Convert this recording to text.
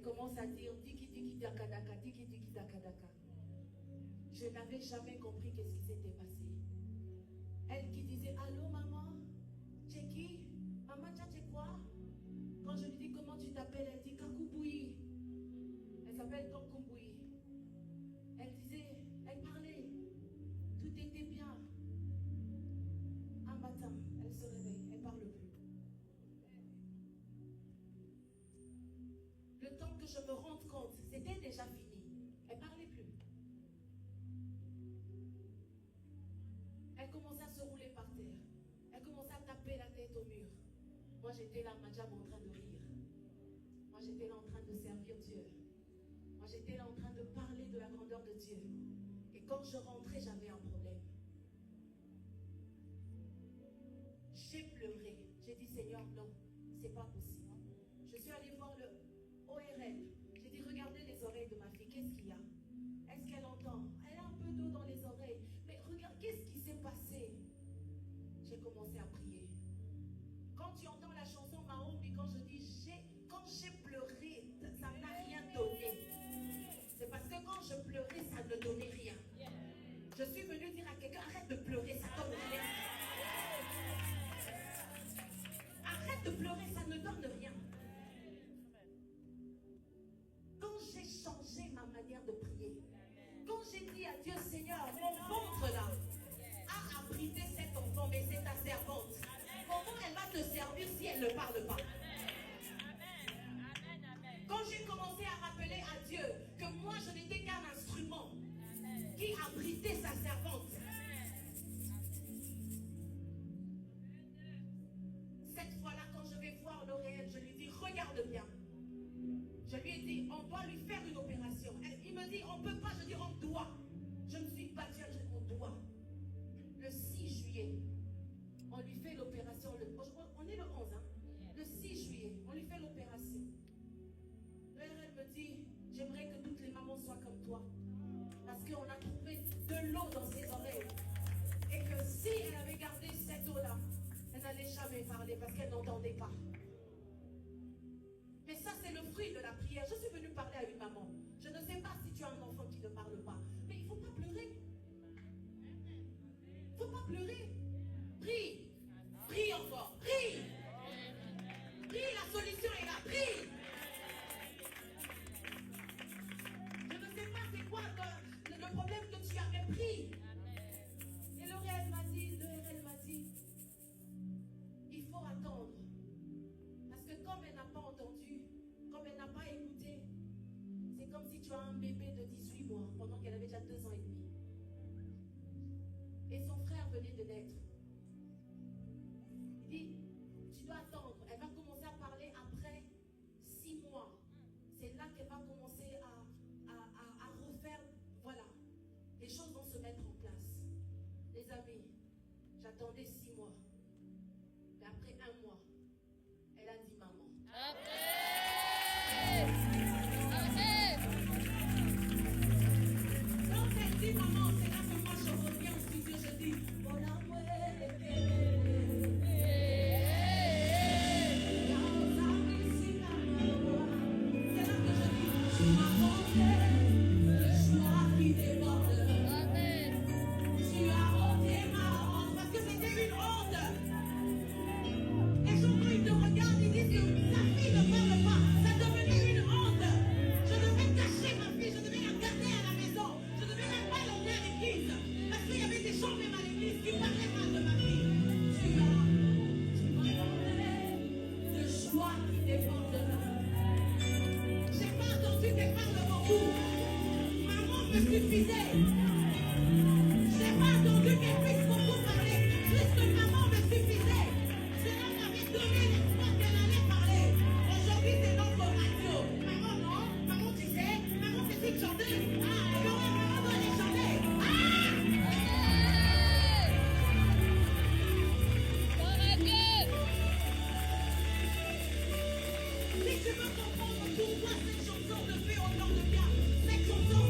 Elle commence à dire tiki tiki daka daka, tiki tiki daka daka. Je n'avais jamais compris qu'est-ce qui s'était passé. Elle qui disait allô maman, c'est qui? Maman, c'est quoi? Quand je lui dis comment tu t'appelles, elle dit Kakouboui. Elle s'appelle Kakouboui. Elle disait, elle parlait, tout était bien. Un matin, elle se réveille, elle ne parle plus. Le temps que je me rende compte, c'était déjà fini. Elle ne parlait plus. Elle commençait à se rouler par terre. Elle commençait à taper la tête au mur. Moi, j'étais là, Madjab, en train de rire. Moi, j'étais là en train de servir Dieu. Moi, j'étais là en train de parler de la grandeur de Dieu. Et quand je rentrais, j'avais un problème. J'ai pleuré. J'ai dit, Seigneur, non, c'est pas possible. Je suis allée voir le ORL. J'ai dit, regardez les oreilles de ma fille. Qu'est-ce qu'il y a? Est-ce qu'elle entend? Elle a un peu d'eau dans les oreilles. Mais regarde, qu'est-ce qui s'est passé? J'ai commencé à prier. Quand tu entends la chanson Maombi, quand je dis quand j'ai pleuré, ça n'a rien donné. C'est parce que quand je pleurais, ça ne donnait rien. Je suis venue dire à quelqu'un, arrête de pleurer, ça donne rien. Arrête de pleurer, ça ne donne rien. Quand j'ai changé ma manière de prier, quand j'ai dit à Dieu, Seigneur, mon ventre là a abrité cet enfant, mais c'est ta servante. Comment elle va te servir si elle ne parle pas? Quand j'ai commencé à rappeler à Dieu que moi je n'étais qu'un instrument qui abritait sa servante, cette fois-là, quand je vais voir l'Oréal, je lui dis, regarde bien. Je lui ai dit, on doit lui faire une opération. Il me dit, on ne peut pas. Je dis, on doit. Je me suis battue, on doit. Le 6 juillet, on lui fait l'opération. On est le 11, hein? Le 6 juillet, on lui fait l'opération. Elle me dit, j'aimerais que toutes les mamans soient comme toi. Parce qu'on a trouvé de l'eau dans ses oreilles. Et que si elle avait gardé cette eau-là, elle n'allait jamais parler parce qu'elle n'entendait pas. Mais ça, c'est le fruit de la prière. Je suis venue parler à une maman. Je ne sais pas si tu as un enfant qui ne parle pas. Mais il ne faut pas pleurer. Il ne faut pas pleurer. Prie. Prie encore. Prie. Prie, la solution est là. Prie. Je ne sais pas c'est quoi le problème que tu avais pris. Et le réel m'a dit, il faut attendre. Parce que comme elle n'a pas entendu, comme elle n'a pas écouté, c'est comme si tu as un bébé de 18 mois pendant qu'elle avait déjà 2 ans et demi. Et son frère venait de naître. Il dit, tu dois attendre. Elle va commencer à parler après 6 mois. C'est là qu'elle va commencer à refaire. Voilà. Les choses vont se mettre en place. Les amis, j'attendais 6 mois. Mais après 1 mois, elle a dit maman. Amen. Quand elle dit maman, c'est là que moi je reviens au studio, je dis bon amour. C'est là que je dis maman, le choix qui déborde. Amen. Tu as ôté ma honte parce que c'était une honte. Et souvent ils te regardent, ils disent que sa fille ne parle pas. Ça devenait une honte. Je devais cacher ma fille, je devais la garder à la maison. Je devais même pas l'emmener à l'église. Parce qu'il y avait des gens même à l'église qui parlaient mal de ma fille. Tu m'as donné le choix qui déborde de nous. J'ai pas entendu qu'elle parle beaucoup. Maman me suffisait. J'ai pas entendu qu'elle puisse beaucoup parler. Juste que maman me suffisait. Cela m'avait donné l'espoir qu'elle allait parler. Aujourd'hui, c'est notre radio. Maman, non. Maman, tu sais. Maman, c'est une chanteuse. Ah, non, maman doit les chanter. Ah! Si tu veux comprendre pourquoi cette chanson te fait autant de bien, cette chanson